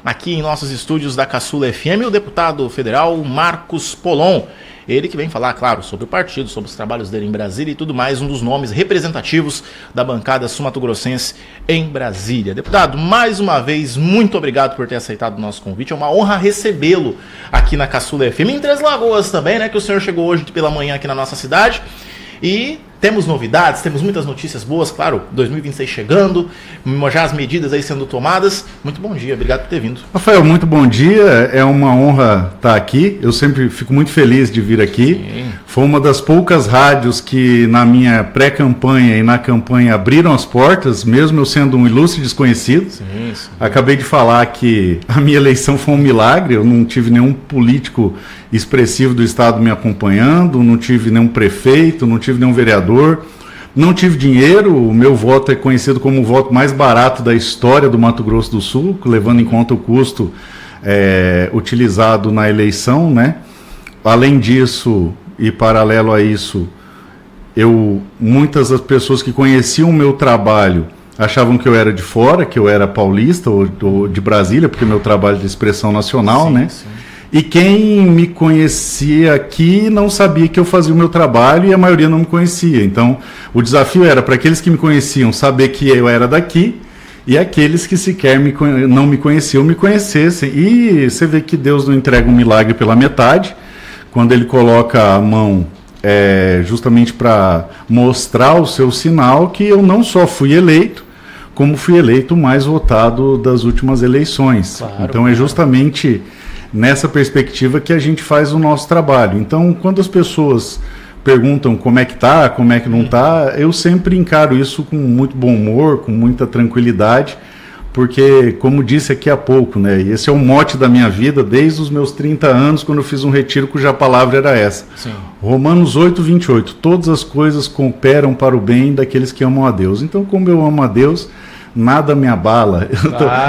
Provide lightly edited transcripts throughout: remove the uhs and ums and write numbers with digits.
Aqui em nossos estúdios da Caçula FM, o deputado federal Marcos Polon. Ele que vem falar, claro, sobre o partido, sobre os trabalhos dele em Brasília e tudo mais, um dos nomes representativos da bancada sul-mato-grossense em Brasília. Deputado, mais uma vez, muito obrigado por ter aceitado o nosso convite. É uma honra recebê-lo aqui na Caçula FM, em Três Lagoas também, né? Que o senhor chegou hoje pela manhã aqui na nossa cidade. E temos novidades, temos muitas notícias boas, claro, 2026 chegando, já as medidas aí sendo tomadas. Muito bom dia, obrigado por ter vindo. Rafael, muito bom dia, é uma honra estar aqui, eu sempre fico muito feliz de vir aqui. Sim. Foi uma das poucas rádios que na minha pré-campanha e na campanha abriram as portas, mesmo eu sendo um ilustre desconhecido. Sim. Acabei de falar que a minha eleição foi um milagre, eu não tive nenhum político expressivo do estado me acompanhando, não tive nenhum prefeito, não tive nenhum vereador, não tive dinheiro. O meu voto é conhecido como o voto mais barato da história do Mato Grosso do Sul, levando em conta o custo utilizado na eleição, né? Além disso, e paralelo a isso, muitas das pessoas que conheciam o meu trabalho achavam que eu era de fora, que eu era paulista ou de Brasília, porque meu trabalho é de expressão nacional, sim, né? Sim. E quem me conhecia aqui não sabia que eu fazia o meu trabalho e a maioria não me conhecia. Então, o desafio era para aqueles que me conheciam saber que eu era daqui e aqueles que sequer não me conheciam me conhecessem. E você vê que Deus não entrega um milagre pela metade, quando Ele coloca a mão justamente para mostrar o seu sinal que eu não só fui eleito, como fui eleito o mais votado das últimas eleições. Claro, então, é justamente nessa perspectiva que a gente faz o nosso trabalho. Então, quando as pessoas perguntam como é que tá, como é que não tá, eu sempre encaro isso com muito bom humor, com muita tranquilidade, porque, como disse aqui há pouco, né, esse é o mote da minha vida desde os meus 30 anos, quando eu fiz um retiro cuja palavra era essa. Sim. Romanos 8:28, todas as coisas cooperam para o bem daqueles que amam a Deus. Então, como eu amo a Deus, nada me abala.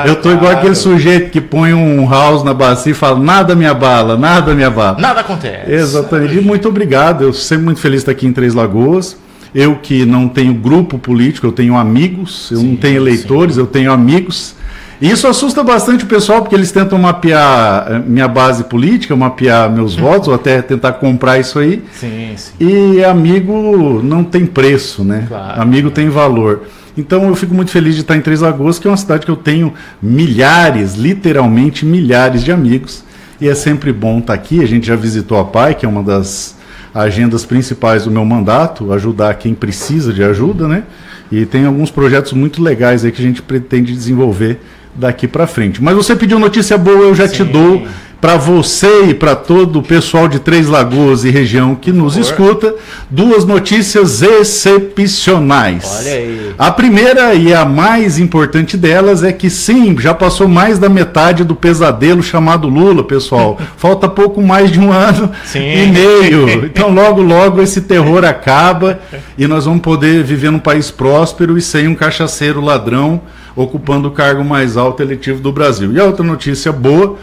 Eu tô igual aquele sujeito que põe um house na bacia e fala, nada me abala, nada me abala. Nada acontece. Exatamente. E muito obrigado. Eu sempre muito feliz de estar aqui em Três Lagoas. Eu que não tenho grupo político, eu tenho amigos. Eu não tenho eleitores, eu tenho amigos. E isso assusta bastante o pessoal, porque eles tentam mapear minha base política, mapear meus votos, ou até tentar comprar isso aí. Sim. E amigo não tem preço, né? Claro, amigo tem valor. Então eu fico muito feliz de estar em Três Lagoas, que é uma cidade que eu tenho milhares, literalmente milhares de amigos. E é sempre bom estar aqui. A gente já visitou a PAI, que é uma das agendas principais do meu mandato, ajudar quem precisa de ajuda, né? E tem alguns projetos muito legais aí que a gente pretende desenvolver daqui para frente. Mas você pediu notícia boa, eu já te dou para você e para todo o pessoal de Três Lagoas e região que nos escuta, duas notícias excepcionais. Olha aí. A primeira e a mais importante delas é que sim, já passou mais da metade do pesadelo chamado Lula, pessoal. Falta pouco mais de um ano e meio. Então logo, logo esse terror acaba e nós vamos poder viver num país próspero e sem um cachaceiro ladrão ocupando o cargo mais alto eletivo do Brasil. E a outra notícia boa,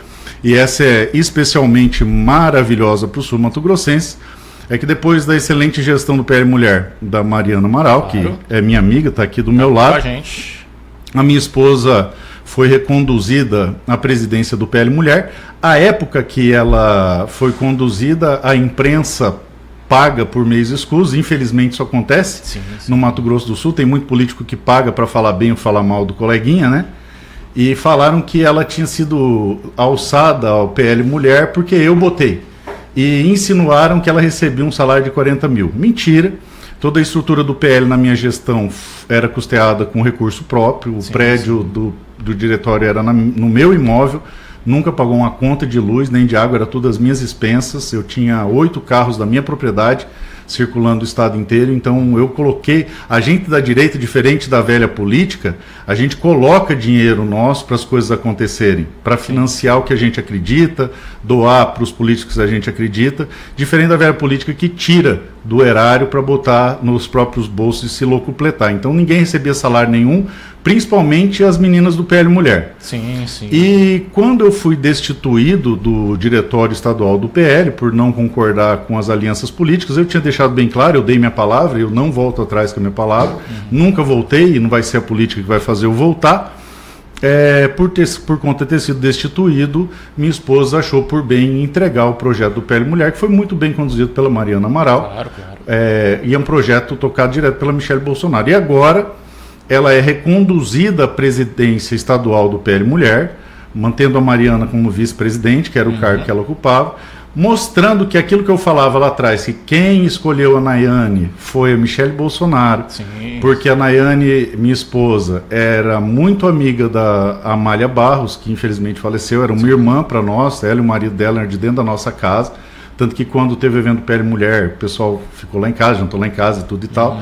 e essa é especialmente maravilhosa para o sul-mato-grossense, é que depois da excelente gestão do PL Mulher, da Mariana Amaral, claro, que é minha amiga, está aqui do meu lado, a minha esposa foi reconduzida à presidência do PL Mulher. A época que ela foi conduzida, a imprensa paga por meios escusos, infelizmente isso acontece no Mato Grosso do Sul, tem muito político que paga para falar bem ou falar mal do coleguinha, né? E falaram que ela tinha sido alçada ao PL Mulher porque eu botei. E insinuaram que ela recebia um salário de 40 mil. Mentira. Toda a estrutura do PL na minha gestão era custeada com recurso próprio. O prédio do diretório era no meu imóvel. Nunca pagou uma conta de luz nem de água, era tudo as minhas expensas. Eu tinha 8 carros da minha propriedade circulando o estado inteiro, então eu coloquei, a gente da direita, diferente da velha política, a gente coloca dinheiro nosso para as coisas acontecerem, para financiar o que a gente acredita, doar para os políticos que a gente acredita, diferente da velha política que tira do erário para botar nos próprios bolsos e se locupletar. Então ninguém recebia salário nenhum, principalmente as meninas do PL Mulher. E quando eu fui destituído do diretório estadual do PL, por não concordar com as alianças políticas, eu tinha deixado bem claro, eu dei minha palavra, eu não volto atrás com a minha palavra, nunca voltei, e não vai ser a política que vai fazer eu voltar. Por conta de ter sido destituído, minha esposa achou por bem entregar o projeto do PL Mulher, que foi muito bem conduzido pela Mariana Amaral. Claro, claro. E é um projeto tocado direto pela Michelle Bolsonaro. E agora ela é reconduzida à presidência estadual do PL Mulher, mantendo a Mariana como vice-presidente, que era o cargo que ela ocupava, mostrando que aquilo que eu falava lá atrás, que quem escolheu a Nayane foi a Michelle Bolsonaro, Sim. porque a Nayane, minha esposa, era muito amiga da Amália Barros, que infelizmente faleceu, era uma irmã para nós, ela e o marido dela eram de dentro da nossa casa, tanto que quando teve o evento PL Mulher, o pessoal ficou lá em casa, jantou lá em casa e tudo e tal.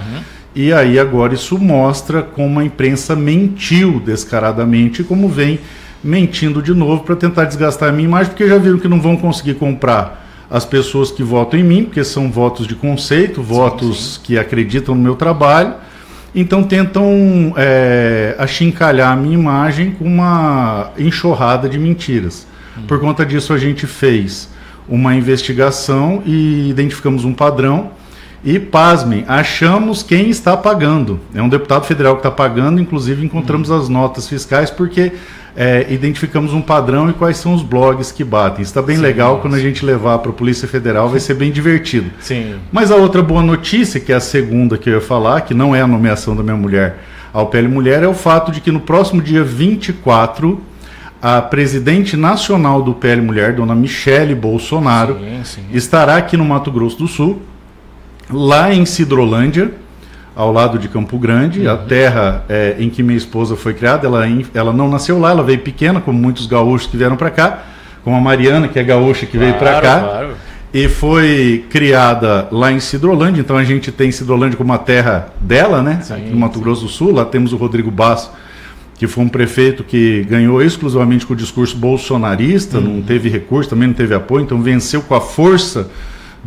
E aí agora isso mostra como a imprensa mentiu descaradamente, e como vem mentindo de novo para tentar desgastar a minha imagem, porque já viram que não vão conseguir comprar as pessoas que votam em mim, porque são votos de conceito, votos que acreditam no meu trabalho, então tentam achincalhar a minha imagem com uma enxurrada de mentiras. Por conta disso a gente fez uma investigação e identificamos um padrão e, pasmem, achamos quem está pagando. É um deputado federal que está pagando, inclusive encontramos as notas fiscais porque identificamos um padrão e quais são os blogs que batem. Está bem legal, quando a gente levar para a Polícia Federal vai ser bem divertido. Sim. Mas a outra boa notícia, que é a segunda que eu ia falar, que não é a nomeação da minha mulher ao PL Mulher, é o fato de que no próximo dia 24, a presidente nacional do PL Mulher, dona Michelle Bolsonaro, estará aqui no Mato Grosso do Sul, lá em Sidrolândia, ao lado de Campo Grande, a terra em que minha esposa foi criada. Ela não nasceu lá, ela veio pequena, como muitos gaúchos que vieram para cá, como a Mariana, que é gaúcha, que veio para cá, e foi criada lá em Sidrolândia. Então a gente tem Sidrolândia como a terra dela, né? Aqui no Mato Grosso do Sul. Lá temos o Rodrigo Basso, que foi um prefeito que ganhou exclusivamente com o discurso bolsonarista, não teve recurso, também não teve apoio, então venceu com a força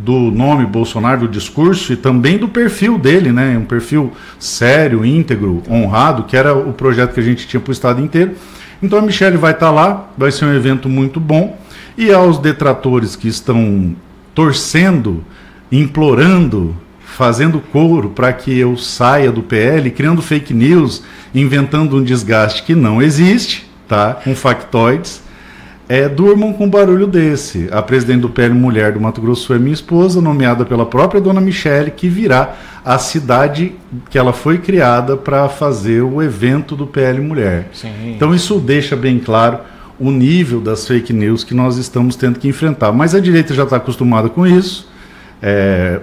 do nome Bolsonaro, do discurso e também do perfil dele, né? Um perfil sério, íntegro, honrado, que era o projeto que a gente tinha para o estado inteiro. Então a Michelle vai estar lá, vai ser um evento muito bom. E aos detratores que estão torcendo, implorando, fazendo coro para que eu saia do PL, criando fake news, inventando um desgaste que não existe, tá? Com factoides. Durmam com um barulho desse. A presidente do PL Mulher do Mato Grosso do Sul é minha esposa, nomeada pela própria dona Michelle, que virá a cidade que ela foi criada para fazer o evento do PL Mulher. Sim. Então isso deixa bem claro o nível das fake news que nós estamos tendo que enfrentar. Mas a direita já está acostumada com isso.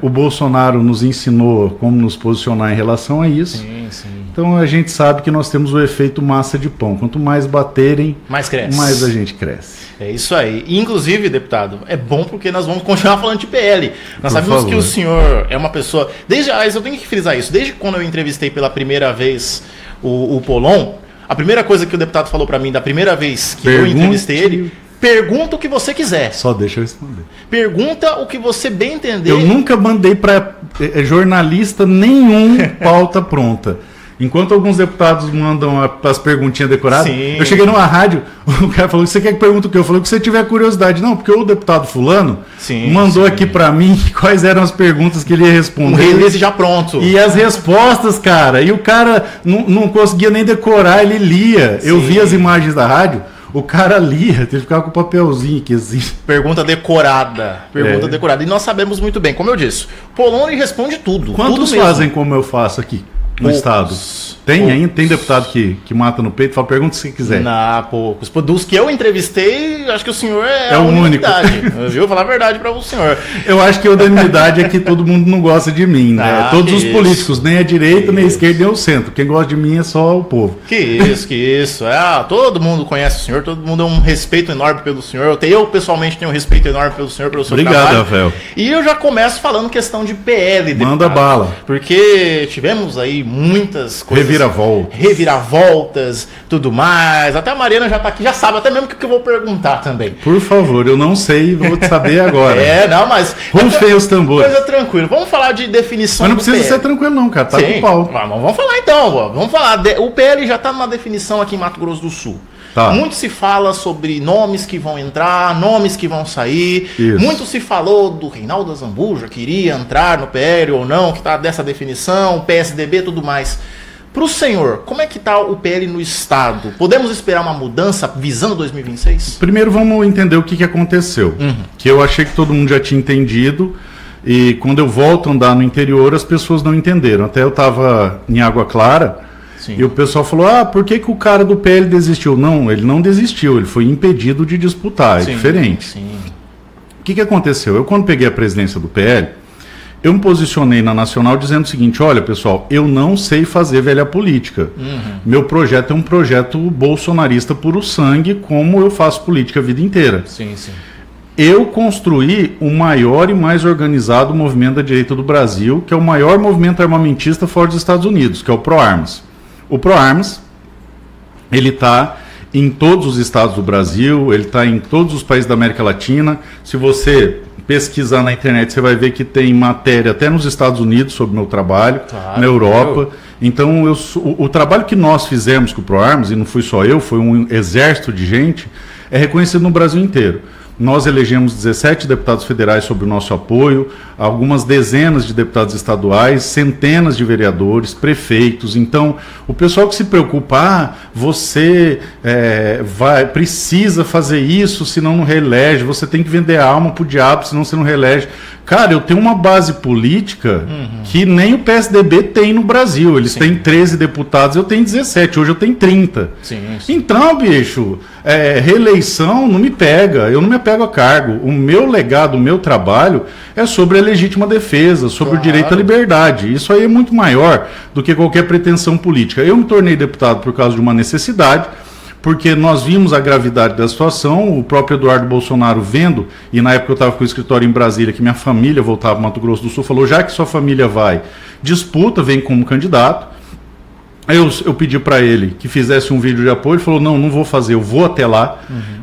O Bolsonaro nos ensinou como nos posicionar em relação a isso. Sim. Então a gente sabe que nós temos o efeito massa de pão. Quanto mais baterem, mais cresce. Mais a gente cresce. É isso aí. Inclusive, deputado, é bom porque nós vamos continuar falando de PL. Nós sabemos que o senhor é uma pessoa... Eu tenho que frisar isso. Desde quando eu entrevistei pela primeira vez o Polon, a primeira coisa que o deputado falou para mim, da primeira vez que eu entrevistei ele... Pergunta o que você quiser. Só deixa eu responder. Pergunta o que você bem entender. Eu nunca mandei para jornalista nenhum pauta pronta. Enquanto alguns deputados mandam as perguntinhas decoradas, eu cheguei numa rádio, o cara falou: você quer que pergunte o quê? Eu falei: o que você tiver curiosidade. Não, porque o deputado fulano mandou aqui para mim quais eram as perguntas que ele ia responder. O release já pronto. E as respostas, cara. E o cara não conseguia nem decorar, ele lia. Eu vi as imagens da rádio. O cara lia, teve que ficar com o papelzinho aqui assim. Pergunta decorada. Pergunta decorada. E nós sabemos muito bem, como eu disse, Poloni responde tudo. Quantos tudo fazem como eu faço aqui no estado? Tem ainda? Tem deputado que mata no peito? Fala, pergunta se quiser. Não, poucos. Dos que eu entrevistei, acho que o senhor é o único. Viu? Falar a verdade para o senhor. Eu acho que a unanimidade é que todo mundo não gosta de mim, né? Todos os políticos, nem a direita, nem a esquerda, nem o centro. Quem gosta de mim é só o povo. Que isso. Todo mundo conhece o senhor, todo mundo tem um respeito enorme pelo senhor. Eu pessoalmente tenho um respeito enorme pelo senhor, pelo seu trabalho. Obrigado, Rafael. E eu já começo falando questão de PL. Manda bala. Porque tivemos aí muitas coisas. Reviravoltas, tudo mais. Até a Mariana já tá aqui, já sabe até mesmo o que eu vou perguntar também. Por favor, eu não sei, vou te saber agora. Mas... Rufem os tambores. Coisa tranquila. Vamos falar de definição. Mas não precisa ser tranquilo não, cara. Tá com pau. Vamos falar então. Vamos falar. O PL já tá numa definição aqui em Mato Grosso do Sul. Tá. Muito se fala sobre nomes que vão entrar, nomes que vão sair. Isso. Muito se falou do Reinaldo Azambuja, que iria entrar no PL ou não, que tá dessa definição, PSDB e tudo mais. Para o senhor, como é que está o PL no Estado? Podemos esperar uma mudança visando 2026? Primeiro vamos entender o que aconteceu. Que eu achei que todo mundo já tinha entendido, e quando eu volto a andar no interior, as pessoas não entenderam. Até eu estava em Água Clara, e o pessoal falou, por que o cara do PL desistiu? Não, ele não desistiu, ele foi impedido de disputar, é diferente. Sim. O que aconteceu? Eu, quando peguei a presidência do PL, eu me posicionei na Nacional dizendo o seguinte, olha pessoal, eu não sei fazer velha política. Meu projeto é um projeto bolsonarista puro sangue, como eu faço política a vida inteira. Sim. Eu construí o maior e mais organizado movimento da direita do Brasil, que é o maior movimento armamentista fora dos Estados Unidos, que é o ProArmas. O ProArmas, ele está em todos os estados do Brasil, ele está em todos os países da América Latina. Se você pesquisar na internet, você vai ver que tem matéria até nos Estados Unidos sobre o meu trabalho, na Europa. Então, o trabalho que nós fizemos com o ProArmas, e não fui só eu, foi um exército de gente, é reconhecido no Brasil inteiro. Nós elegemos 17 deputados federais sob o nosso apoio, algumas dezenas de deputados estaduais, centenas de vereadores, prefeitos. Então, o pessoal que se preocupa, você precisa fazer isso, senão não reelege, você tem que vender a alma pro diabo, senão você não reelege. Cara, eu tenho uma base política que nem o PSDB tem no Brasil. Eles têm 13 deputados, eu tenho 17, hoje eu tenho 30. Sim. Então, bicho, reeleição não me pega, eu não me apego a cargo. O meu legado, o meu trabalho é sobre a legítima defesa, sobre o direito à liberdade. Isso aí é muito maior do que qualquer pretensão política. Eu me tornei deputado por causa de uma necessidade, porque nós vimos a gravidade da situação, o próprio Eduardo Bolsonaro vendo, e na época eu estava com o escritório em Brasília, que minha família voltava para Mato Grosso do Sul, falou, já que sua família vai, disputa, vem como candidato. Aí eu pedi para ele que fizesse um vídeo de apoio, ele falou, não vou fazer, eu vou até lá.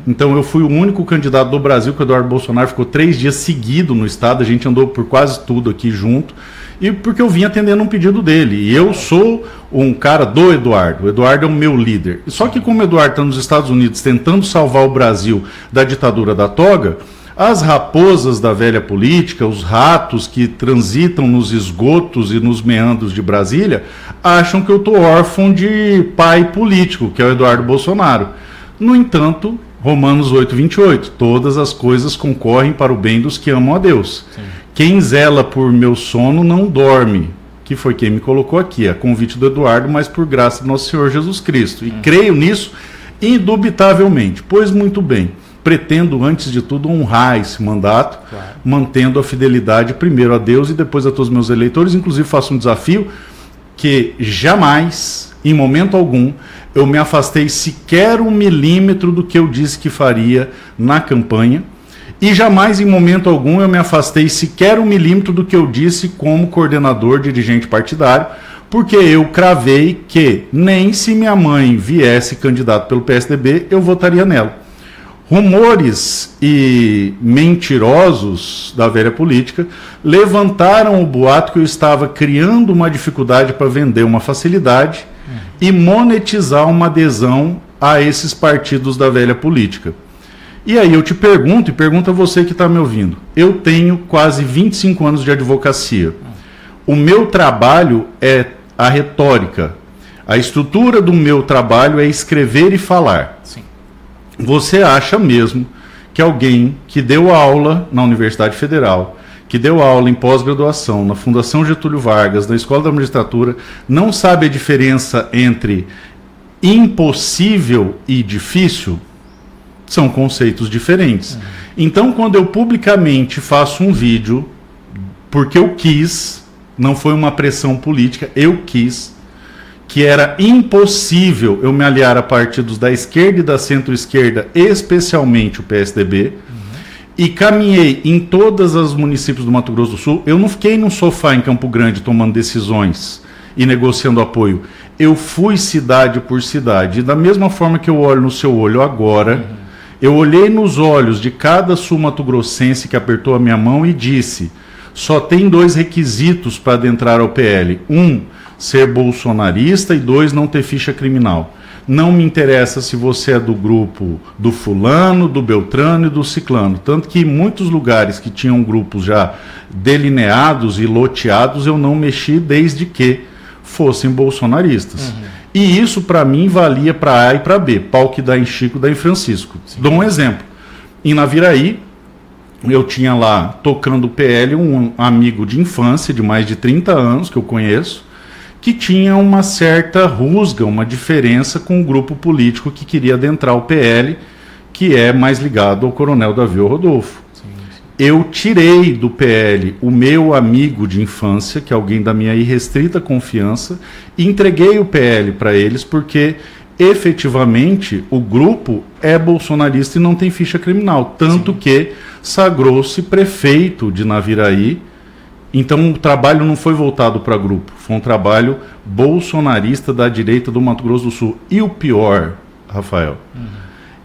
Então eu fui o único candidato do Brasil, que o Eduardo Bolsonaro ficou 3 dias seguido no estado, a gente andou por quase tudo aqui junto, e porque eu vim atendendo um pedido dele. E eu sou um cara do Eduardo. O Eduardo é o meu líder. Só que como o Eduardo está nos Estados Unidos tentando salvar o Brasil da ditadura da toga, as raposas da velha política, os ratos que transitam nos esgotos e nos meandros de Brasília, acham que eu estou órfão de pai político, que é o Eduardo Bolsonaro. No entanto, Romanos 8:28, todas as coisas concorrem para o bem dos que amam a Deus. Quem zela por meu sono não dorme, que foi quem me colocou aqui, a convite do Eduardo, mas por graça do nosso Senhor Jesus Cristo. E creio nisso indubitavelmente. Pois muito bem, pretendo antes de tudo honrar esse mandato, mantendo a fidelidade primeiro a Deus e depois a todos os meus eleitores. Inclusive faço um desafio que jamais, em momento algum, eu me afastei sequer 1 milímetro do que eu disse que faria na campanha. E jamais, em momento algum, eu me afastei sequer 1 milímetro do que eu disse como coordenador, dirigente partidário, porque eu cravei que nem se minha mãe viesse candidato pelo PSDB, eu votaria nela. Rumores e mentirosos da velha política levantaram o boato que eu estava criando uma dificuldade para vender uma facilidade e monetizar uma adesão a esses partidos da velha política. E aí eu te pergunto, e pergunto a você que está me ouvindo, eu tenho quase 25 anos de advocacia. O meu trabalho é a retórica. A estrutura do meu trabalho é escrever e falar. Sim. Você acha mesmo que alguém que deu aula na Universidade Federal, que deu aula em pós-graduação, na Fundação Getúlio Vargas, na Escola da Magistratura, não sabe a diferença entre impossível e difícil? São conceitos diferentes. Então, quando eu publicamente faço um vídeo, porque eu quis, não foi uma pressão política, eu quis, que era impossível eu me aliar a partidos da esquerda e da centro-esquerda, especialmente o PSDB, e caminhei em todos os municípios do Mato Grosso do Sul. Eu não fiquei num sofá em Campo Grande tomando decisões e negociando apoio. Eu fui cidade por cidade. E da mesma forma que eu olho no seu olho agora, eu olhei nos olhos de cada sul-mato-grossense que apertou a minha mão e disse, só tem 2 requisitos para adentrar ao PL. 1, ser bolsonarista, e 2, não ter ficha criminal. Não me interessa se você é do grupo do fulano, do beltrano e do ciclano. Tanto que em muitos lugares que tinham grupos já delineados e loteados, eu não mexi desde que fossem bolsonaristas. E isso, para mim, valia para A e para B. Pau que dá em Chico, dá em Francisco. Sim. Dou um exemplo. Em Naviraí, eu tinha lá, tocando o PL, um amigo de infância, de mais de 30 anos, que eu conheço, que tinha uma certa rusga, uma diferença com o grupo político que queria adentrar o PL, que é mais ligado ao Coronel Davi Rodolfo. Eu tirei do PL o meu amigo de infância, que é alguém da minha irrestrita confiança, e entreguei o PL para eles porque, efetivamente, o grupo é bolsonarista e não tem ficha criminal. Tanto Sim. que sagrou-se prefeito de Naviraí. Então o trabalho não foi voltado para grupo, foi um trabalho bolsonarista da direita do Mato Grosso do Sul. E o pior, Rafael,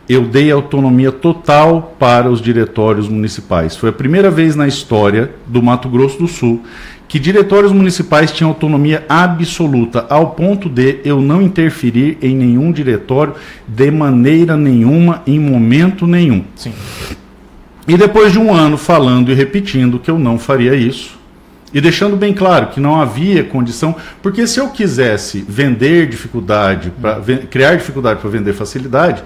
eu dei autonomia total para os diretórios municipais. Foi a primeira vez na história do Mato Grosso do Sul que diretórios municipais tinham autonomia absoluta, ao ponto de eu não interferir em nenhum diretório de maneira nenhuma, em momento nenhum. Sim. E depois de um ano falando e repetindo que eu não faria isso, e deixando bem claro que não havia condição, porque se eu quisesse vender dificuldade, criar dificuldade para vender facilidade,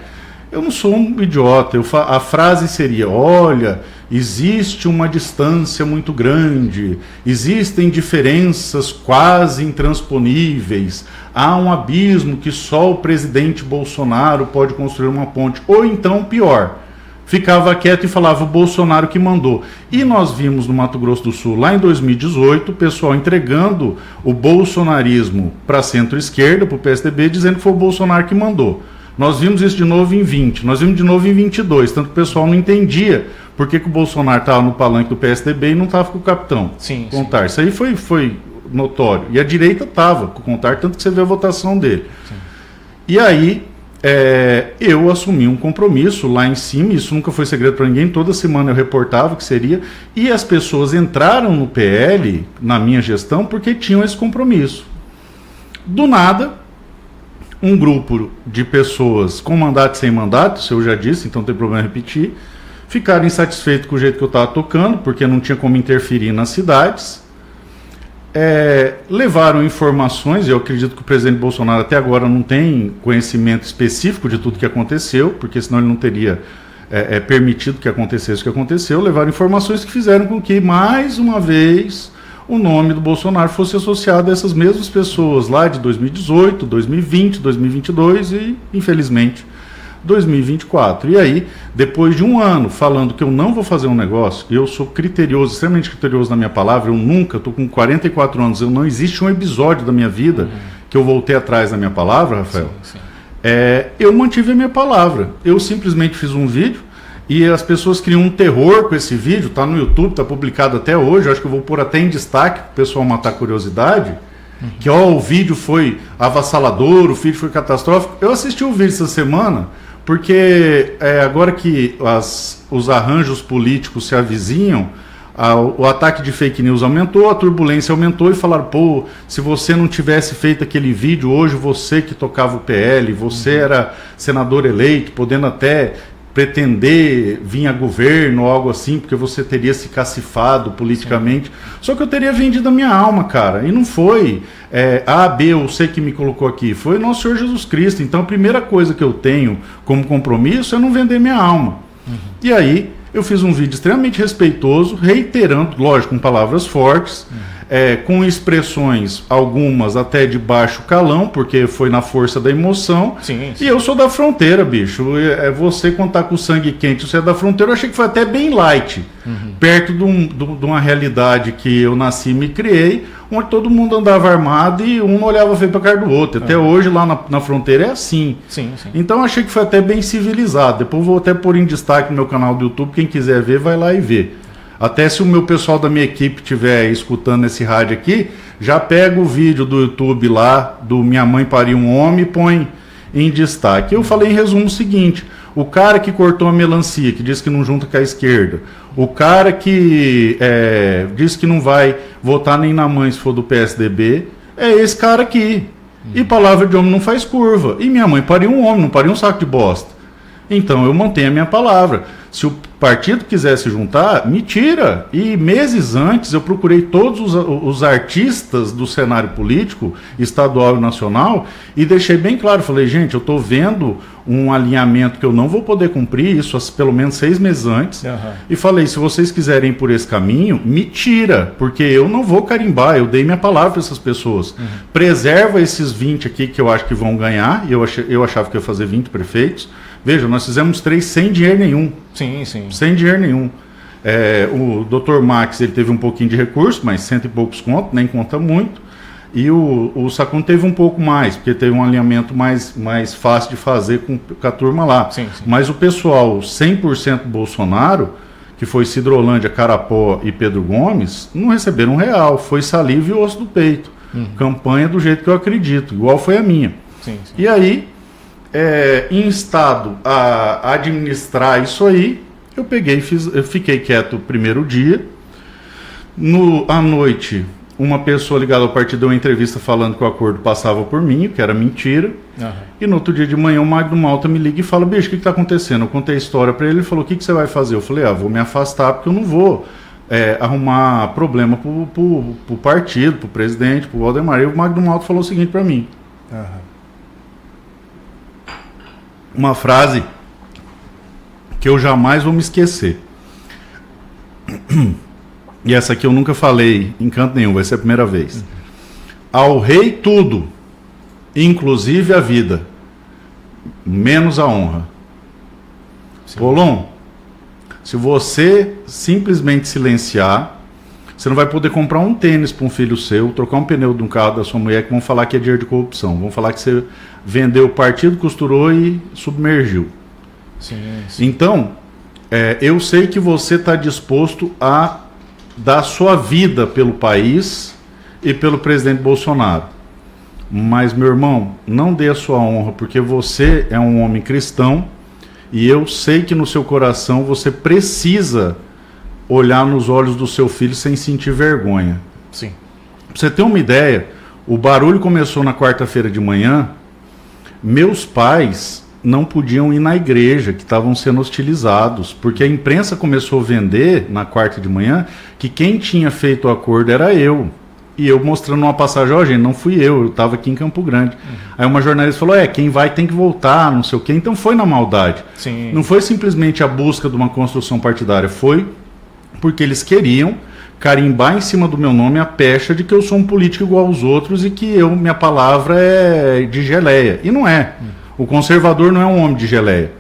eu não sou um idiota. A frase seria: olha, existe uma distância muito grande, existem diferenças quase intransponíveis, há um abismo que só o presidente Bolsonaro pode construir uma ponte. Ou então, pior, ficava quieto e falava o Bolsonaro que mandou. E nós vimos no Mato Grosso do Sul, lá em 2018, o pessoal entregando o bolsonarismo para a centro-esquerda, para o PSDB, dizendo que foi o Bolsonaro que mandou. Nós vimos isso de novo em 20, nós vimos de novo em 22, tanto que o pessoal não entendia por que o Bolsonaro estava no palanque do PSDB e não estava com o capitão Contar. Isso aí foi notório. E a direita estava com o Contar, tanto que você vê a votação dele. Sim. E aí eu assumi um compromisso lá em cima, isso nunca foi segredo para ninguém, toda semana eu reportava que seria, e as pessoas entraram no PL, na minha gestão, porque tinham esse compromisso. Do nada, um grupo de pessoas com mandato e sem mandato, isso eu já disse, então não tem problema repetir, ficaram insatisfeitos com o jeito que eu estava tocando, porque não tinha como interferir nas cidades, levaram informações, e eu acredito que o presidente Bolsonaro até agora não tem conhecimento específico de tudo que aconteceu, porque senão ele não teria permitido que acontecesse o que aconteceu, levaram informações que fizeram com que, mais uma vez, o nome do Bolsonaro fosse associado a essas mesmas pessoas lá de 2018, 2020, 2022 e, infelizmente, 2024. E aí, depois de um ano falando que eu não vou fazer um negócio, eu sou criterioso, extremamente criterioso na minha palavra, eu nunca, estou com 44 anos, não existe um episódio da minha vida que eu voltei atrás da minha palavra, Rafael. Sim. Eu mantive a minha palavra. Eu simplesmente fiz um vídeo e as pessoas criam um terror com esse vídeo, está no YouTube, está publicado até hoje, eu acho que eu vou pôr até em destaque para o pessoal matar a curiosidade, que o vídeo foi avassalador, o vídeo foi catastrófico. Eu assisti o vídeo essa semana, porque agora que os arranjos políticos se avizinham, o ataque de fake news aumentou, a turbulência aumentou e falaram, pô, se você não tivesse feito aquele vídeo, hoje você que tocava o PL, você era senador eleito, podendo até pretender vir a governo ou algo assim, porque você teria se cacifado politicamente. Sim. Só que eu teria vendido a minha alma, cara, e não foi A, B ou C que me colocou aqui, foi nosso Senhor Jesus Cristo. Então a primeira coisa que eu tenho como compromisso é não vender minha alma. E aí eu fiz um vídeo extremamente respeitoso, reiterando, lógico, com palavras fortes, com expressões, algumas até de baixo calão, porque foi na força da emoção. Sim. E eu sou da fronteira, bicho. Você, quando tá com o sangue quente, você é da fronteira, eu achei que foi até bem light, perto de uma realidade que eu nasci e me criei, onde todo mundo andava armado e um não olhava feio pra cara do outro. Até hoje, lá na fronteira, é assim. Sim. Então, eu achei que foi até bem civilizado. Depois vou até pôr em destaque no meu canal do YouTube, quem quiser ver, vai lá e vê. Até se o meu pessoal da minha equipe estiver escutando esse rádio aqui, já pega o vídeo do YouTube lá, do Minha Mãe Pariu um Homem, e põe em destaque. Eu falei em resumo o seguinte: o cara que cortou a melancia, que disse que não junta com a esquerda, o cara que disse que não vai votar nem na mãe se for do PSDB, é esse cara aqui. E palavra de homem não faz curva. E minha mãe pariu um homem, não pariu um saco de bosta. Então eu mantenho a minha palavra. Se o partido quisesse juntar, me tira. E meses antes eu procurei todos os artistas do cenário político, estadual e nacional, e deixei bem claro, falei, gente, eu estou vendo um alinhamento que eu não vou poder cumprir, isso pelo menos 6 meses antes, e falei, se vocês quiserem ir por esse caminho, me tira, porque eu não vou carimbar, eu dei minha palavra para essas pessoas. Preserva esses 20 aqui que eu acho que vão ganhar, e eu achava que ia fazer 20 prefeitos. Veja, nós fizemos 3 sem dinheiro nenhum. Sim, sim. Sem dinheiro nenhum. O Dr. Max, ele teve um pouquinho de recurso, mas 100 e poucos contos, nem conta muito. E o Sacon teve um pouco mais, porque teve um alinhamento mais fácil de fazer com a turma lá. Sim, sim. Mas o pessoal 100% Bolsonaro, que foi Cidrolândia, Carapó e Pedro Gomes, não receberam R$1. Foi saliva e osso do peito. Campanha do jeito que eu acredito, igual foi a minha. Sim, sim. E aí, instado a administrar isso aí, eu fiquei quieto o primeiro dia. À noite, uma pessoa ligada ao partido deu uma entrevista falando que o acordo passava por mim, que era mentira. E no outro dia de manhã o Magno Malta me liga e fala, bicho, o que está acontecendo? Eu contei a história para ele, ele falou, o que você vai fazer? Eu falei, vou me afastar porque eu não vou arrumar problema pro partido, pro presidente, pro Valdemar. E o Magno Malta falou o seguinte para mim. Uma frase que eu jamais vou me esquecer. E essa aqui eu nunca falei em canto nenhum, vai ser a primeira vez. Ao rei tudo, inclusive a vida, menos a honra. Polon, se você simplesmente silenciar, você não vai poder comprar um tênis para um filho seu, trocar um pneu de um carro da sua mulher, que vão falar que é dinheiro de corrupção. Vão falar que você vendeu o partido, costurou e submergiu. Sim, sim. Então, eu sei que você está disposto a dar sua vida pelo país e pelo presidente Bolsonaro. Mas, meu irmão, não dê a sua honra, porque você é um homem cristão e eu sei que no seu coração você precisa olhar nos olhos do seu filho sem sentir vergonha. Sim. Pra você ter uma ideia, o barulho começou na quarta-feira de manhã. Meus pais não podiam ir na igreja, que estavam sendo hostilizados, porque a imprensa começou a vender na quarta de manhã que quem tinha feito o acordo era eu. E eu mostrando uma passagem, gente, não fui eu estava aqui em Campo Grande. Aí uma jornalista falou, quem vai tem que voltar, não sei o quê. Então foi na maldade. Sim. Não foi simplesmente a busca de uma construção partidária, foi porque eles queriam carimbar em cima do meu nome a pecha de que eu sou um político igual aos outros e que minha palavra é de geleia. E não é. O conservador não é um homem de geleia.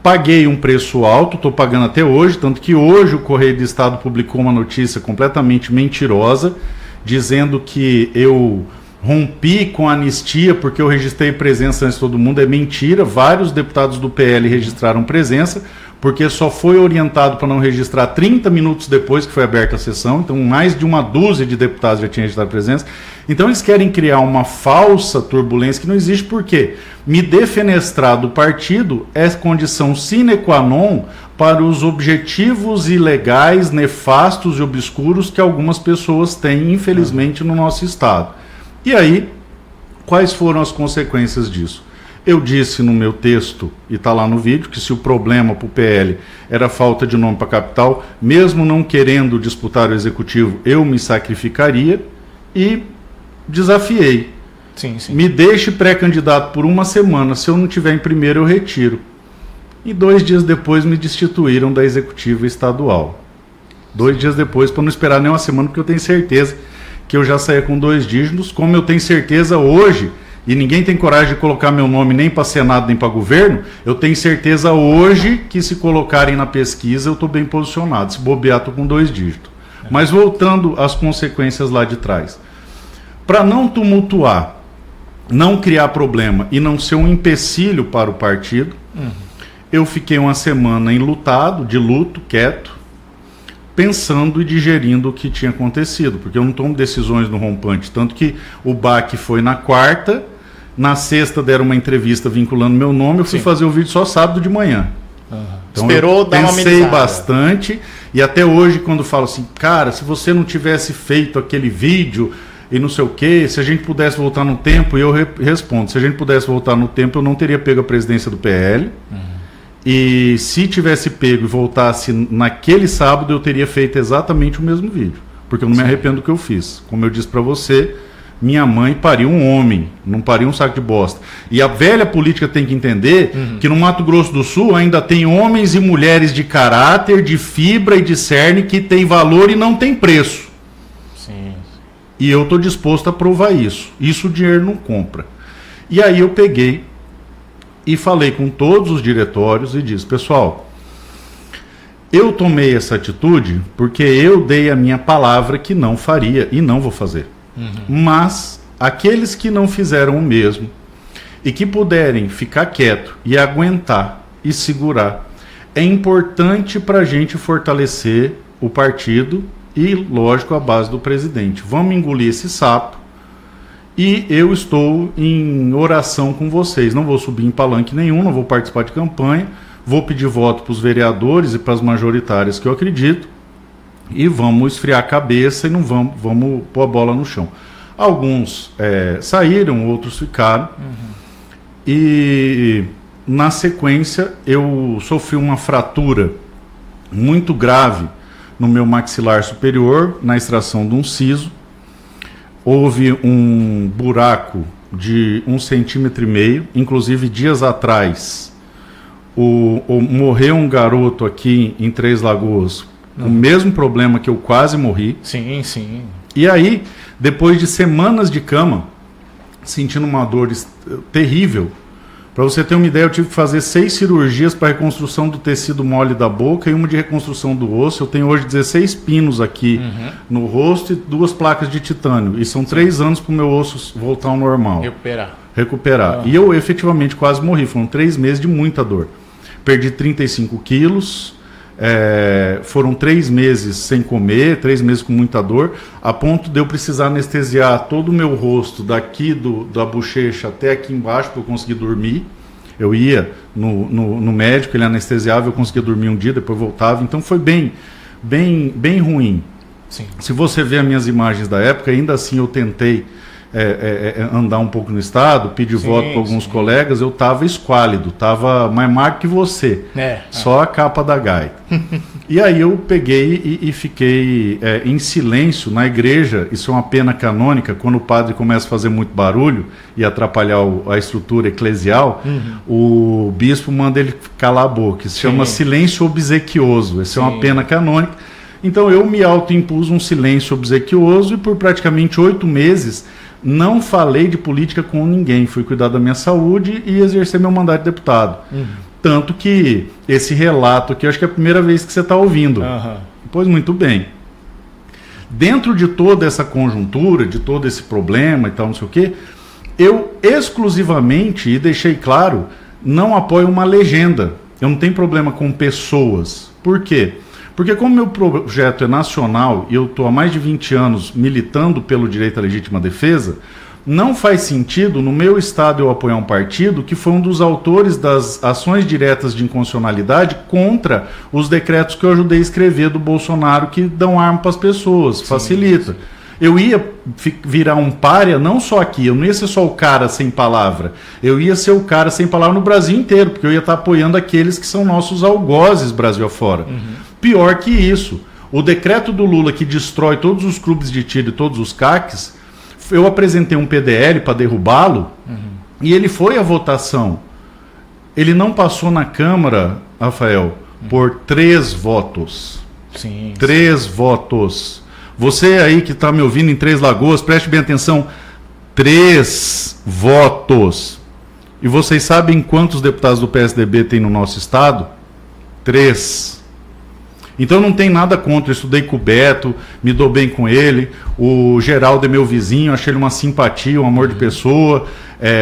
Paguei um preço alto, estou pagando até hoje, tanto que hoje o Correio do Estado publicou uma notícia completamente mentirosa, dizendo que eu rompi com a anistia porque eu registrei presença antes de todo mundo. É mentira, vários deputados do PL registraram presença, porque só foi orientado para não registrar 30 minutos depois que foi aberta a sessão. Então mais de uma dúzia de deputados já tinham registrado presença. Então eles querem criar uma falsa turbulência que não existe, porque me defenestrar do partido é condição sine qua non para os objetivos ilegais, nefastos e obscuros que algumas pessoas têm, infelizmente, no nosso Estado. E aí, quais foram as consequências disso? Eu disse no meu texto, e está lá no vídeo, que se o problema para o PL era falta de nome para a capital, mesmo não querendo disputar o executivo, eu me sacrificaria e desafiei. Sim, sim. Me deixe pré-candidato por uma semana, se eu não tiver em primeiro eu retiro. E 2 dias depois me destituíram da executiva estadual. 2 dias depois, para não esperar nem uma semana, porque eu tenho certeza que eu já saía com 2 dígitos, como eu tenho certeza hoje, e ninguém tem coragem de colocar meu nome nem para Senado nem para governo, eu tenho certeza hoje que se colocarem na pesquisa eu estou bem posicionado, se bobear estou com 2 dígitos. Mas voltando às consequências lá de trás. Para não tumultuar, não criar problema e não ser um empecilho para o partido, eu fiquei uma semana enlutado, de luto, quieto, pensando e digerindo o que tinha acontecido, porque eu não tomo decisões no rompante, tanto que o baque foi na quarta, na sexta deram uma entrevista vinculando meu nome, eu fui fazer o vídeo só sábado de manhã. Então esperou dar uma pensei bastante, e até hoje quando falo assim, cara, se você não tivesse feito aquele vídeo e não sei o que, se a gente pudesse voltar no tempo, e eu respondo, se a gente pudesse voltar no tempo, eu não teria pego a presidência do PL, E se tivesse pego e voltasse naquele sábado, eu teria feito exatamente o mesmo vídeo. Porque eu não me arrependo do que eu fiz. Como eu disse para você, minha mãe pariu um homem, não pariu um saco de bosta. E a velha política tem que entender que no Mato Grosso do Sul ainda tem homens e mulheres de caráter, de fibra e de cerne que tem valor e não tem preço. Sim. E eu estou disposto a provar isso. Isso o dinheiro não compra. E aí eu peguei e falei com todos os diretórios e disse: pessoal, eu tomei essa atitude porque eu dei a minha palavra que não faria e não vou fazer. Mas aqueles que não fizeram o mesmo e que puderem ficar quieto e aguentar e segurar, é importante para a gente fortalecer o partido e, lógico, a base do presidente. Vamos engolir esse sapo. E eu estou em oração com vocês. Não vou subir em palanque nenhum, não vou participar de campanha. Vou pedir voto para os vereadores e para as majoritárias que eu acredito. E vamos esfriar a cabeça e não vamos pôr a bola no chão. Alguns saíram, outros ficaram. E na sequência eu sofri uma fratura muito grave no meu maxilar superior, na extração de um siso. Houve um buraco de 1,5 centímetros. Inclusive, dias atrás, morreu um garoto aqui em Três Lagoas, com o mesmo problema que eu quase morri. Sim, sim. E aí, depois de semanas de cama, sentindo uma dor terrível, para você ter uma ideia, eu tive que fazer 6 cirurgias para reconstrução do tecido mole da boca e uma de reconstrução do osso. Eu tenho hoje 16 pinos aqui no rosto e 2 placas de titânio. E são 3 anos para o meu osso voltar ao normal. Recuperar. E eu efetivamente quase morri. Foram 3 meses de muita dor. Perdi 35 quilos. Foram 3 meses sem comer, 3 meses com muita dor, a ponto de eu precisar anestesiar todo o meu rosto, daqui da bochecha até aqui embaixo, para eu conseguir dormir. Eu ia no médico, ele anestesiava, eu conseguia dormir um dia, depois voltava. Então foi bem ruim. Sim. Se você ver as minhas imagens da época, ainda assim eu tentei andar um pouco no estado, pedir voto para alguns colegas. Eu estava esquálido, estava mais magro que você, só a capa da gaita. E aí eu peguei e fiquei em silêncio na igreja. Isso é uma pena canônica, quando o padre começa a fazer muito barulho e atrapalhar a estrutura eclesial, o bispo manda ele calar a boca. Isso chama silêncio obsequioso. Isso é uma pena canônica. Então eu me autoimpus um silêncio obsequioso e por praticamente 8 meses não falei de política com ninguém. Fui cuidar da minha saúde e exercer meu mandato de deputado. Tanto que esse relato aqui, eu acho que é a primeira vez que você está ouvindo. Pois muito bem. Dentro de toda essa conjuntura, de todo esse problema e tal, não sei o quê, eu exclusivamente, e deixei claro, não apoio uma legenda. Eu não tenho problema com pessoas. Por quê? Porque como meu projeto é nacional e eu estou há mais de 20 anos militando pelo direito à legítima defesa, não faz sentido no meu estado eu apoiar um partido que foi um dos autores das ações diretas de inconstitucionalidade contra os decretos que eu ajudei a escrever do Bolsonaro, que dão arma para as pessoas, facilita. Eu ia virar um pária não só aqui, eu não ia ser só o cara sem palavra, eu ia ser o cara sem palavra no Brasil inteiro, porque eu ia estar apoiando aqueles que são nossos algozes Brasil afora. Pior que isso, o decreto do Lula que destrói todos os clubes de tiro e todos os CACs, eu apresentei um PDL para derrubá-lo e ele foi à votação. Ele não passou na Câmara, Rafael, por 3 votos. 3 votos. Você aí que está me ouvindo em Três Lagoas, preste bem atenção, 3 votos. E vocês sabem quantos deputados do PSDB tem no nosso estado? 3. Então não tem nada contra, eu estudei com o Beto, me dou bem com ele, o Geraldo é meu vizinho, achei ele uma simpatia, um amor de pessoa,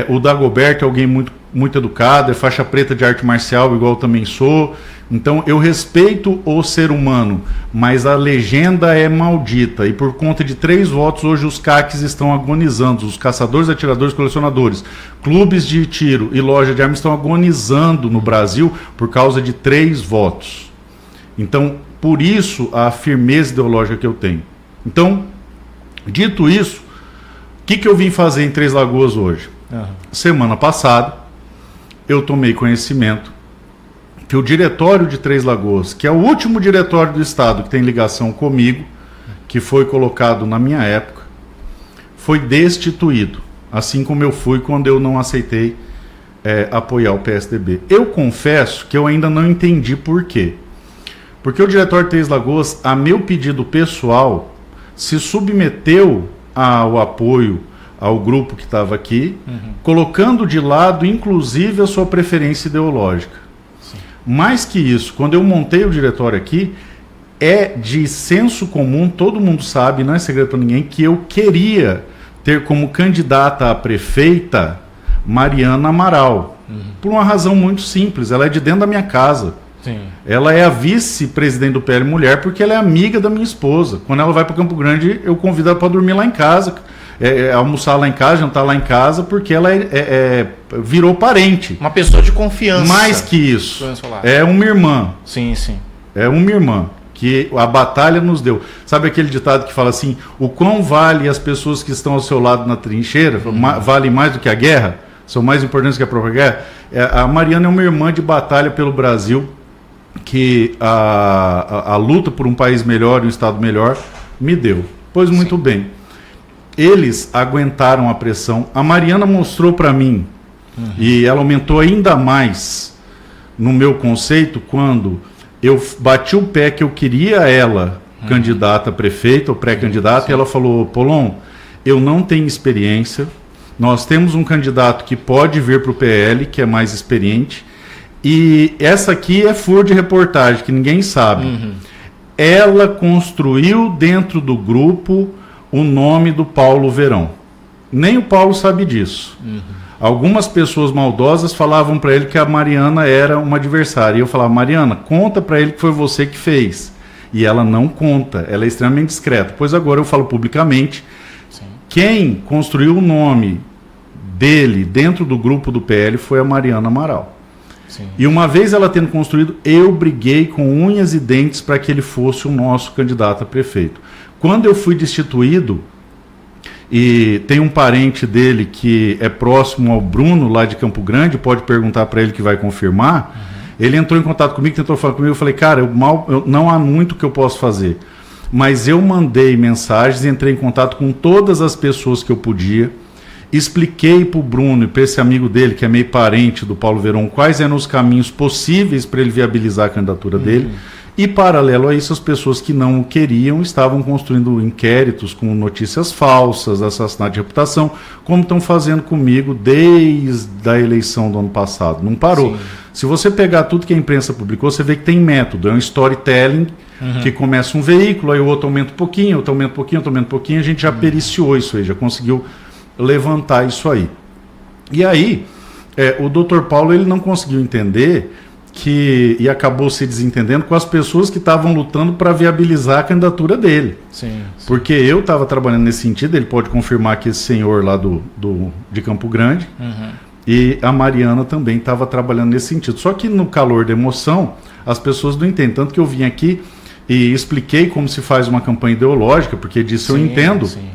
o Dagoberto é alguém muito, muito educado, é faixa preta de arte marcial, igual eu também sou. Então eu respeito o ser humano, mas a legenda é maldita, e por conta de 3 votos hoje os CACs estão agonizando, os caçadores, atiradores, colecionadores, clubes de tiro e loja de armas estão agonizando no Brasil por causa de 3 votos. Então, por isso a firmeza ideológica que eu tenho. Então, dito isso, o que eu vim fazer em Três Lagoas hoje? Semana passada, eu tomei conhecimento que o diretório de Três Lagoas, que é o último diretório do Estado que tem ligação comigo, que foi colocado na minha época, foi destituído, assim como eu fui quando eu não aceitei apoiar o PSDB. Eu confesso que eu ainda não entendi por quê. Porque o diretório de Três Lagoas, a meu pedido pessoal, se submeteu ao apoio ao grupo que estava aqui, colocando de lado, inclusive, a sua preferência ideológica. Sim. Mais que isso, quando eu montei o diretório aqui, é de senso comum, todo mundo sabe, não é segredo para ninguém, que eu queria ter como candidata a prefeita Mariana Amaral. Por uma razão muito simples, ela é de dentro da minha casa. Sim. Ela é a vice-presidente do PL Mulher porque ela é amiga da minha esposa. Quando ela vai para Campo Grande, eu convido ela para dormir lá em casa, almoçar lá em casa, jantar lá em casa, porque ela virou parente. Uma pessoa de confiança. Mais que isso. É uma irmã. Sim, sim. É uma irmã que a batalha nos deu. Sabe aquele ditado que fala assim, o quão vale as pessoas que estão ao seu lado na trincheira, vale mais do que a guerra? São mais importantes que a própria guerra? A Mariana é uma irmã de batalha pelo Brasil, que a luta por um país melhor e um Estado melhor me deu. Pois muito Sim. bem. Eles aguentaram a pressão. A Mariana mostrou para mim, e ela aumentou ainda mais no meu conceito, quando eu bati o pé que eu queria ela candidata a prefeita ou pré-candidata, e ela falou, Polon, eu não tenho experiência, nós temos um candidato que pode vir para o PL, que é mais experiente, e essa aqui é furo de reportagem, que ninguém sabe. Ela construiu dentro do grupo o nome do Paulo Verão. Nem o Paulo sabe disso. Algumas pessoas maldosas falavam para ele que a Mariana era uma adversária. E eu falava, Mariana, conta para ele que foi você que fez. E ela não conta, ela é extremamente discreta. Pois agora eu falo publicamente. Sim. Quem construiu o nome dele dentro do grupo do PL foi a Mariana Amaral. Sim. E uma vez ela tendo construído, eu briguei com unhas e dentes para que ele fosse o nosso candidato a prefeito. Quando eu fui destituído, e tem um parente dele que é próximo ao Bruno, lá de Campo Grande, pode perguntar para ele que vai confirmar, ele entrou em contato comigo, tentou falar comigo, eu falei, cara, não há muito que eu posso fazer. Mas eu mandei mensagens, entrei em contato com todas as pessoas que eu podia, expliquei para o Bruno e para esse amigo dele, que é meio parente do Paulo Verão, quais eram os caminhos possíveis para ele viabilizar a candidatura dele. E, paralelo a isso, as pessoas que não o queriam estavam construindo inquéritos com notícias falsas, assassinato de reputação, como estão fazendo comigo desde a eleição do ano passado. Não parou. Sim. Se você pegar tudo que a imprensa publicou, você vê que tem método. É um storytelling que começa um veículo, aí o outro aumenta um pouquinho, outro aumenta um pouquinho, outro aumenta um pouquinho. A gente já periciou isso aí, já conseguiu levantar isso aí. E aí, o Dr. Paulo ele não conseguiu entender e acabou se desentendendo com as pessoas que estavam lutando para viabilizar a candidatura dele. Sim. Porque eu estava trabalhando nesse sentido, ele pode confirmar que esse senhor lá de Campo Grande, e a Mariana também estava trabalhando nesse sentido. Só que no calor da emoção, as pessoas não entendem. Tanto que eu vim aqui e expliquei como se faz uma campanha ideológica, porque disso eu entendo. Sim.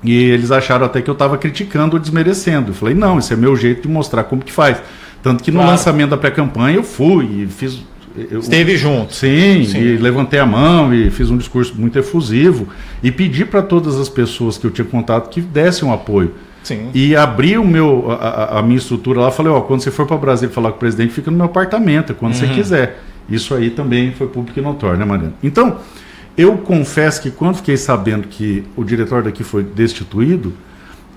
E eles acharam até que eu estava criticando ou desmerecendo. Eu falei, não, esse é meu jeito de mostrar como que faz. Tanto que no lançamento da pré-campanha eu fui e fiz... Esteve junto. Sim, e levantei a mão e fiz um discurso muito efusivo e pedi para todas as pessoas que eu tinha contato que dessem um apoio. Sim. E abri a minha estrutura lá, falei, quando você for para Brasília falar com o presidente, fica no meu apartamento, quando você quiser. Isso aí também foi público e notório, né, Mariana? Então, eu confesso que quando fiquei sabendo que o diretor daqui foi destituído,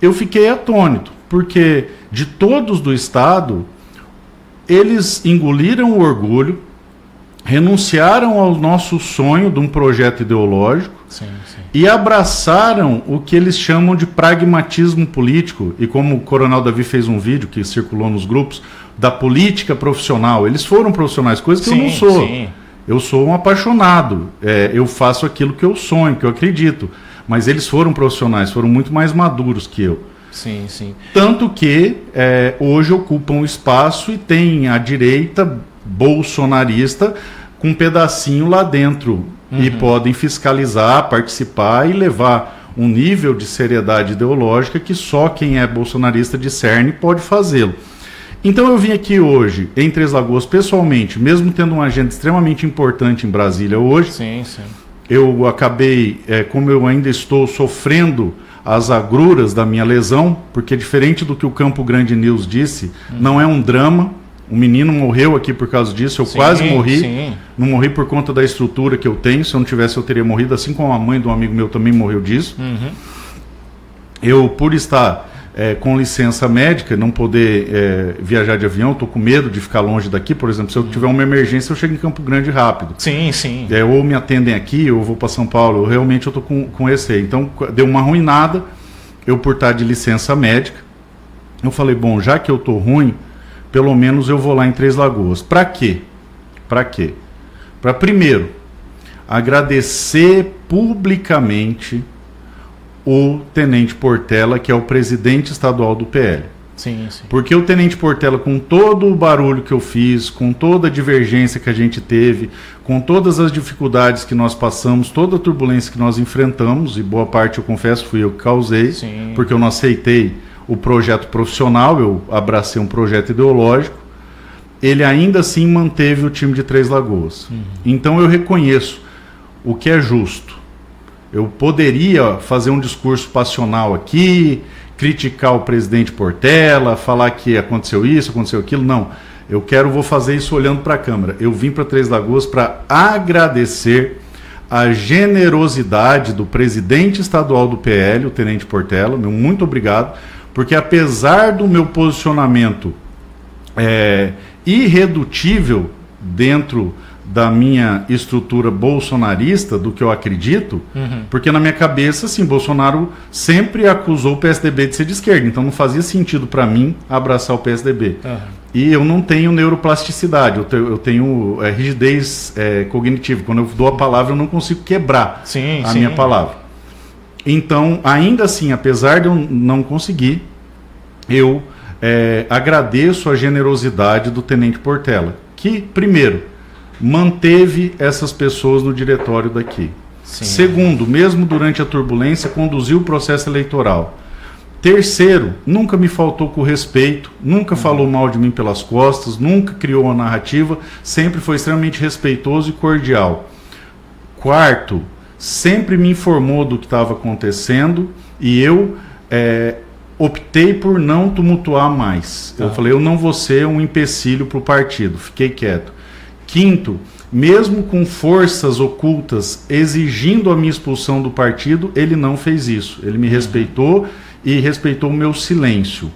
eu fiquei atônito, porque de todos do Estado, eles engoliram o orgulho, renunciaram ao nosso sonho de um projeto ideológico e abraçaram o que eles chamam de pragmatismo político. E como o Coronel Davi fez um vídeo que circulou nos grupos, da política profissional. Eles foram profissionais, coisa que eu não sou. Sim. Eu sou um apaixonado, eu faço aquilo que eu sonho, que eu acredito. Mas eles foram profissionais, foram muito mais maduros que eu. Sim, sim. Tanto que hoje ocupam o espaço e tem a direita bolsonarista com um pedacinho lá dentro. E podem fiscalizar, participar e levar um nível de seriedade ideológica que só quem é bolsonarista discerne pode fazê-lo. Então eu vim aqui hoje, em Três Lagoas, pessoalmente, mesmo tendo uma agenda extremamente importante em Brasília hoje, Sim, sim. eu acabei, como eu ainda estou sofrendo as agruras da minha lesão, porque diferente do que o Campo Grande News disse, não é um drama. Um menino morreu aqui por causa disso, eu quase morri. Sim. Não morri por conta da estrutura que eu tenho, se eu não tivesse eu teria morrido, assim como a mãe de um amigo meu também morreu disso. Eu, por estar com licença médica, não poder viajar de avião, estou com medo de ficar longe daqui, por exemplo, se eu tiver uma emergência eu chego em Campo Grande rápido. Sim, sim. Ou me atendem aqui, ou vou para São Paulo, eu estou com esse aí. Então deu uma ruinada, eu por estar de licença médica, eu falei, bom, já que eu estou ruim, pelo menos eu vou lá em Três Lagoas. Para quê? Para quê? Para, primeiro, agradecer publicamente o Tenente Portela, que é o presidente estadual do PL. Sim, sim. Porque o Tenente Portela, com todo o barulho que eu fiz, com toda a divergência que a gente teve, com todas as dificuldades que nós passamos, toda a turbulência que nós enfrentamos, e boa parte, eu confesso, fui eu que causei, Sim. porque eu não aceitei o projeto profissional, eu abracei um projeto ideológico, ele ainda assim manteve o time de Três Lagoas. Então eu reconheço o que é justo. Eu poderia fazer um discurso passional aqui, criticar o presidente Portela, falar que aconteceu isso, aconteceu aquilo, não. Vou fazer isso olhando para a câmera. Eu vim para Três Lagoas para agradecer a generosidade do presidente estadual do PL, o Tenente Portela, meu muito obrigado, porque apesar do meu posicionamento irredutível dentro da minha estrutura bolsonarista, do que eu acredito, porque na minha cabeça, assim, Bolsonaro sempre acusou o PSDB de ser de esquerda, então não fazia sentido para mim abraçar o PSDB. E eu não tenho neuroplasticidade, eu tenho rigidez cognitiva. Quando eu dou a palavra, eu não consigo quebrar a minha palavra. Então, ainda assim, apesar de eu não conseguir, eu agradeço a generosidade do Tenente Portela, que, primeiro, manteve essas pessoas no diretório daqui. Sim. Segundo, mesmo durante a turbulência, conduziu o processo eleitoral. Terceiro, nunca me faltou com respeito, nunca falou mal de mim pelas costas, nunca criou uma narrativa, sempre foi extremamente respeitoso e cordial. Quarto, sempre me informou do que estava acontecendo e eu optei por não tumultuar mais. Eu falei, eu não vou ser um empecilho para o partido, fiquei quieto. Quinto, mesmo com forças ocultas exigindo a minha expulsão do partido, ele não fez isso. Ele me respeitou e respeitou o meu silêncio.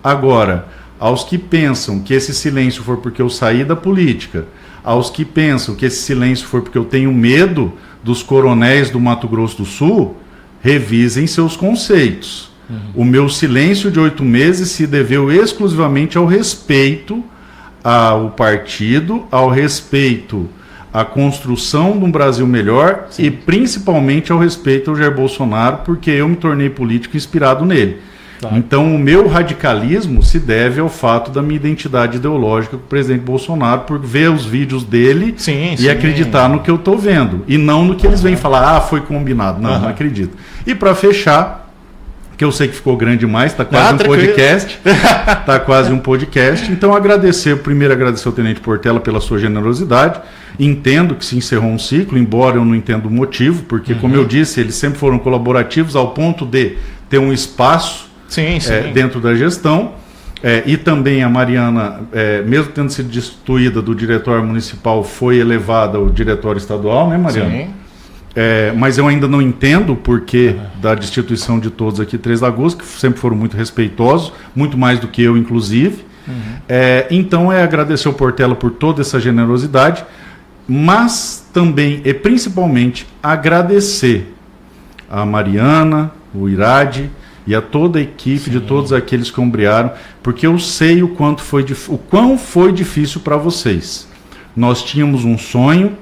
Agora, aos que pensam que esse silêncio foi porque eu saí da política, aos que pensam que esse silêncio foi porque eu tenho medo dos coronéis do Mato Grosso do Sul, revisem seus conceitos. O meu silêncio de 8 meses se deveu exclusivamente ao respeito ao partido, ao respeito à construção de um Brasil melhor. Sim. E principalmente ao respeito ao Jair Bolsonaro, porque eu me tornei político inspirado nele. Tá. Então o meu radicalismo se deve ao fato da minha identidade ideológica com o presidente Bolsonaro, por ver os vídeos dele e acreditar no que eu estou vendo, e não no que eles vêm falar, foi combinado. Não acredito. E para fechar, que eu sei que ficou grande demais, está quase um podcast. Está quase um podcast. Então, primeiro agradecer ao Tenente Portela pela sua generosidade. Entendo que se encerrou um ciclo, embora eu não entenda o motivo, porque, como eu disse, eles sempre foram colaborativos ao ponto de ter um espaço dentro da gestão. E também a Mariana, mesmo tendo sido destituída do diretório municipal, foi elevada ao diretório estadual, né, Mariana? Sim. Mas eu ainda não entendo o porquê da destituição de todos aqui Três Lagoas, que sempre foram muito respeitosos, muito mais do que eu, inclusive. Então agradecer ao Portela por toda essa generosidade, mas também e principalmente agradecer a Mariana, o Irade e a toda a equipe de todos aqueles que ombrearam, porque eu sei o quão foi difícil para vocês. Nós tínhamos um sonho.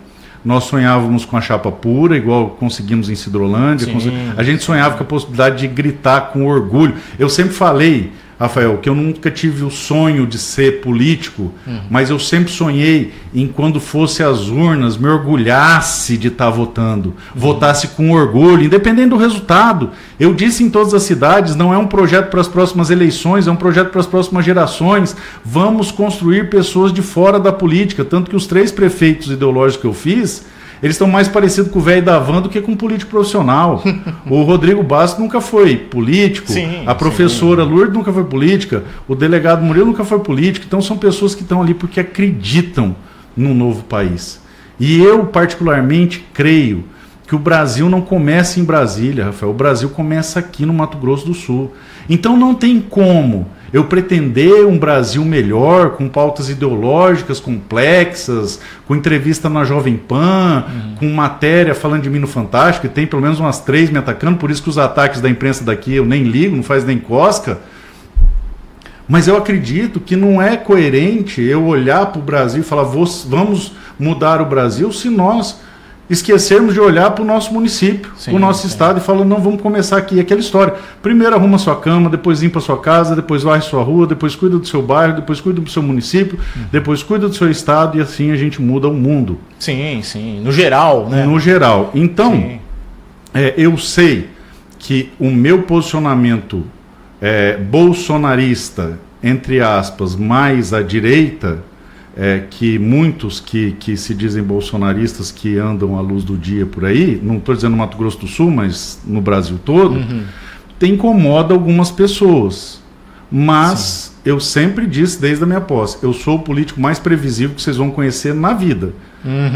Nós sonhávamos com a chapa pura, igual conseguimos em Cidrolândia. A gente sonhava com a possibilidade de gritar com orgulho. Eu sempre falei Rafael, que eu nunca tive o sonho de ser político, mas eu sempre sonhei em quando fosse às urnas, me orgulhasse de estar votando, votasse com orgulho, independente do resultado. Eu disse em todas as cidades, não é um projeto para as próximas eleições, é um projeto para as próximas gerações. Vamos construir pessoas de fora da política, tanto que os 3 prefeitos ideológicos que eu fiz, eles estão mais parecidos com o velho da van do que com um político profissional. O Rodrigo Bastos nunca foi político, a professora Lourdes nunca foi política, o delegado Murilo nunca foi político. Então são pessoas que estão ali porque acreditam num novo país. E eu particularmente creio que o Brasil não começa em Brasília, Rafael. O Brasil começa aqui no Mato Grosso do Sul. Então não tem como eu pretender um Brasil melhor, com pautas ideológicas complexas, com entrevista na Jovem Pan, com matéria falando de mim no Fantástico, e tem pelo menos umas 3 me atacando, por isso que os ataques da imprensa daqui eu nem ligo, não faz nem cosca. Mas eu acredito que não é coerente eu olhar para o Brasil e falar, vamos mudar o Brasil, se nós esquecermos de olhar para o nosso município, o nosso estado, e falar, não, vamos começar aqui, aquela história. Primeiro arruma sua cama, depois limpa sua casa, depois varre sua rua, depois cuida do seu bairro, depois cuida do seu município, depois cuida do seu estado, e assim a gente muda o mundo. Sim, sim, no geral, né? No geral. Então, eu sei que o meu posicionamento bolsonarista, entre aspas, mais à direita, que muitos que se dizem bolsonaristas, que andam à luz do dia por aí, não estou dizendo no Mato Grosso do Sul, mas no Brasil todo, incomoda algumas pessoas. Mas eu sempre disse desde a minha posse, eu sou o político mais previsível que vocês vão conhecer na vida.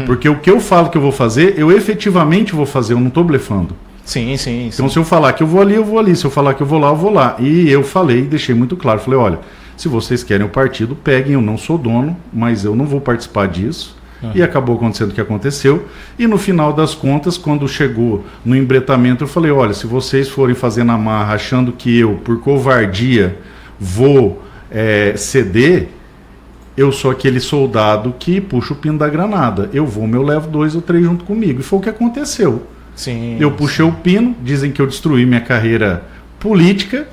Porque o que eu falo que eu vou fazer, eu efetivamente vou fazer, eu não estou blefando. Sim. Então se eu falar que eu vou ali, eu vou ali. Se eu falar que eu vou lá, eu vou lá. E eu falei, deixei muito claro, falei, olha, se vocês querem o partido, peguem, eu não sou dono, mas eu não vou participar disso. E acabou acontecendo o que aconteceu. E no final das contas, quando chegou no embretamento, eu falei, olha, se vocês forem fazer na marra achando que eu, por covardia, vou ceder, eu sou aquele soldado que puxa o pino da granada. Eu levo 2 ou 3 junto comigo. E foi o que aconteceu. Eu puxei o pino, dizem que eu destruí minha carreira política,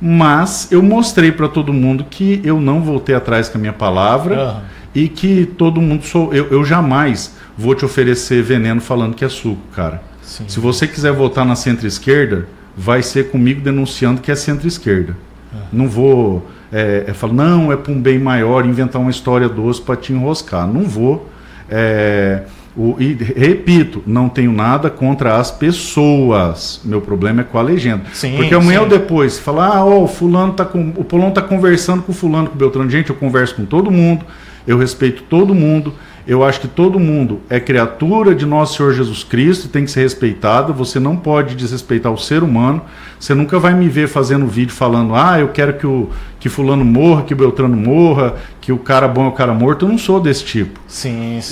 mas eu mostrei para todo mundo que eu não voltei atrás com a minha palavra e que todo mundo eu jamais vou te oferecer veneno falando que é suco, cara. Se você quiser votar na centro-esquerda, vai ser comigo denunciando que é centro-esquerda. Não vou falar, não, é para um bem maior, inventar uma história doce para te enroscar. Não vou. E repito, não tenho nada contra as pessoas. Meu problema é com a legenda. Porque amanhã ou depois, falar, o Polon está conversando com o fulano, com o Beltrano. Gente, eu converso com todo mundo, eu respeito todo mundo. Eu acho que todo mundo é criatura de nosso Senhor Jesus Cristo e tem que ser respeitado. Você não pode desrespeitar o ser humano. Você nunca vai me ver fazendo vídeo falando, eu quero que fulano morra, que o Beltrano morra, que o cara bom é o cara morto. Eu não sou desse tipo.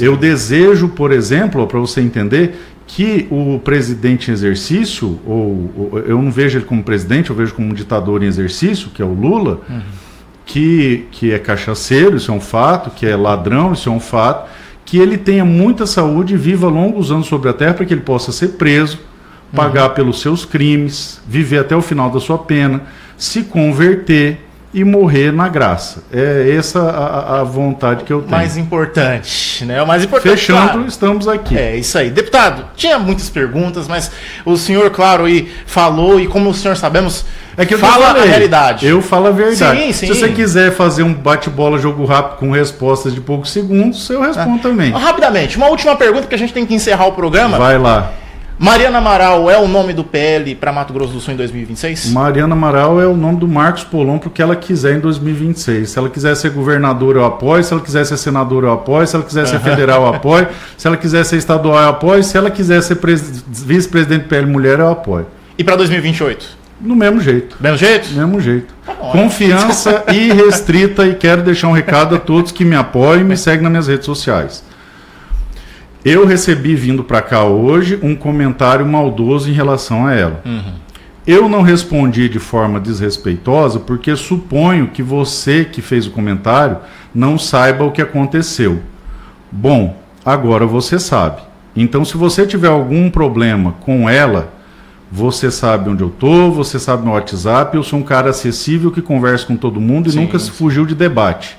Eu desejo, por exemplo, para você entender, que o presidente em exercício, eu não vejo ele como presidente, eu vejo como um ditador em exercício, que é o Lula, que é cachaceiro, isso é um fato, que é ladrão, isso é um fato, que ele tenha muita saúde e viva longos anos sobre a terra para que ele possa ser preso, pagar pelos seus crimes, viver até o final da sua pena, se converter e morrer na graça. É essa a vontade que eu tenho. Mais importante, né? O mais importante. Fechando, claro. Estamos aqui. É isso aí. Deputado, tinha muitas perguntas, mas o senhor, claro, aí falou, e como o senhor sabemos, fala a realidade. Eu falo a verdade. Sim. Se você quiser fazer um bate-bola, jogo rápido com respostas de poucos segundos, eu respondo também. Rapidamente, uma última pergunta, porque a gente tem que encerrar o programa. Vai lá. Mariana Amaral é o nome do PL para Mato Grosso do Sul em 2026? Mariana Amaral é o nome do Marcos Polon para o que ela quiser em 2026. Se ela quiser ser governadora, eu apoio. Se ela quiser ser senadora, eu apoio. Se ela quiser ser federal, eu apoio. Se ela quiser ser estadual, eu apoio. Se ela quiser ser vice-presidente do PL Mulher, eu apoio. E para 2028? Do mesmo jeito. Mesmo jeito? Mesmo jeito. Tá bom, Confiança irrestrita, e quero deixar um recado a todos que me apoiam e me seguem nas minhas redes sociais. Eu recebi, vindo para cá hoje, um comentário maldoso em relação a ela. Eu não respondi de forma desrespeitosa, porque suponho que você que fez o comentário não saiba o que aconteceu. Bom, agora você sabe. Então, se você tiver algum problema com ela, Você sabe onde eu tô, você sabe meu WhatsApp, eu sou um cara acessível que conversa com todo mundo e nunca se fugiu de debate.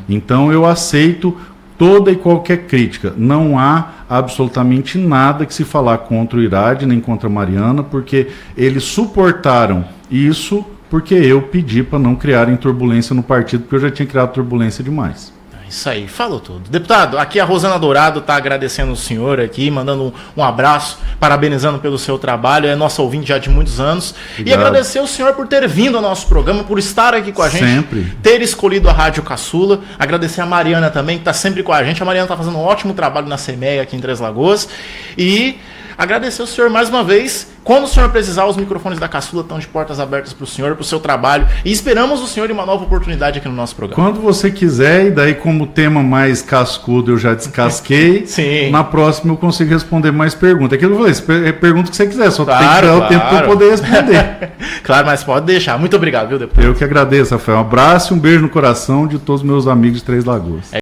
Então eu aceito toda e qualquer crítica. Não há absolutamente nada que se falar contra o Irad, nem contra a Mariana, porque eles suportaram isso porque eu pedi para não criarem turbulência no partido, porque eu já tinha criado turbulência demais. Isso aí, falou tudo. Deputado, aqui a Rosana Dourado está agradecendo o senhor aqui, mandando um abraço, parabenizando pelo seu trabalho, é nossa ouvinte já de muitos anos. Obrigado. E agradecer o senhor por ter vindo ao nosso programa, por estar aqui com a gente. Sempre. Ter escolhido a Rádio Caçula. Agradecer a Mariana também, que está sempre com a gente. A Mariana está fazendo um ótimo trabalho na CEMEA aqui em Três Lagoas. E agradecer o senhor mais uma vez. Quando o senhor precisar, os microfones da Caçula estão de portas abertas para o senhor, para o seu trabalho. E esperamos o senhor em uma nova oportunidade aqui no nosso programa. Quando você quiser, e daí como tema mais cascudo eu já descasquei, Sim. Na próxima eu consigo responder mais perguntas. Aquilo que eu falei, pergunta o que você quiser, só claro, tem que dar o tempo para eu poder responder. Claro, mas pode deixar. Muito obrigado, viu, deputado? Eu que agradeço, Rafael. Um abraço e um beijo no coração de todos os meus amigos de Três Lagoas.